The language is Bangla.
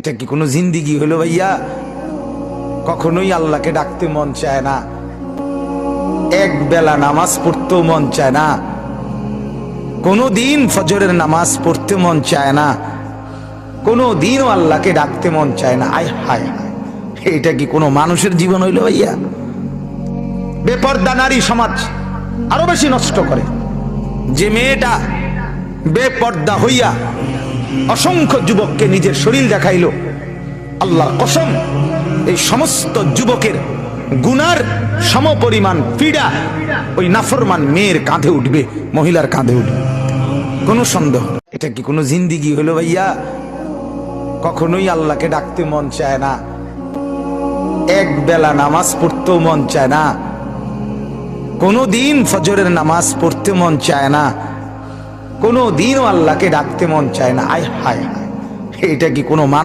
এটা কি কোনো জিন্দিগি হলো ভাইয়া? কখনোই আল্লাহকে ডাকতে মন চায় না, এক বেলা নামাজ পড়তেও মন চায় না, কোনো দিন ফজরের নামাজ পড়তে মন চায় না, কোনো দিনও আল্লাহকে ডাকতে মন চায় না। আয় হায় হায়, এটা কি কোনো মানুষের জীবন হইল ভাইয়া? বেপর্দা নারী সমাজ আরো বেশি নষ্ট করে। যে মেয়েটা বেপর্দা হইয়া অসংখ্য যুবককে নিজের শরীর দেখাইলো, আল্লাহর কসম এই সমস্ত যুবকের গুনার সমপরিমাণ পীড়া ওই নাফরমান মেয়ের কাঁধে উঠবে, মহিলার কাঁধে উঠবে, কোনো সন্দেহ। এটা কি কোনো জিন্দিগি হলো ভাইয়া? কখনোই আল্লাহকে ডাকতে মন চায় না, এক বেলা নামাজ পড়তেও মন চায় না, কোনো দিন ফজরের নামাজ পড়তে মন চায় না, কোনো দিনও আল্লাহকে ডাকতে মন চায় না। আয় হায় হায়, এটা কি কোনো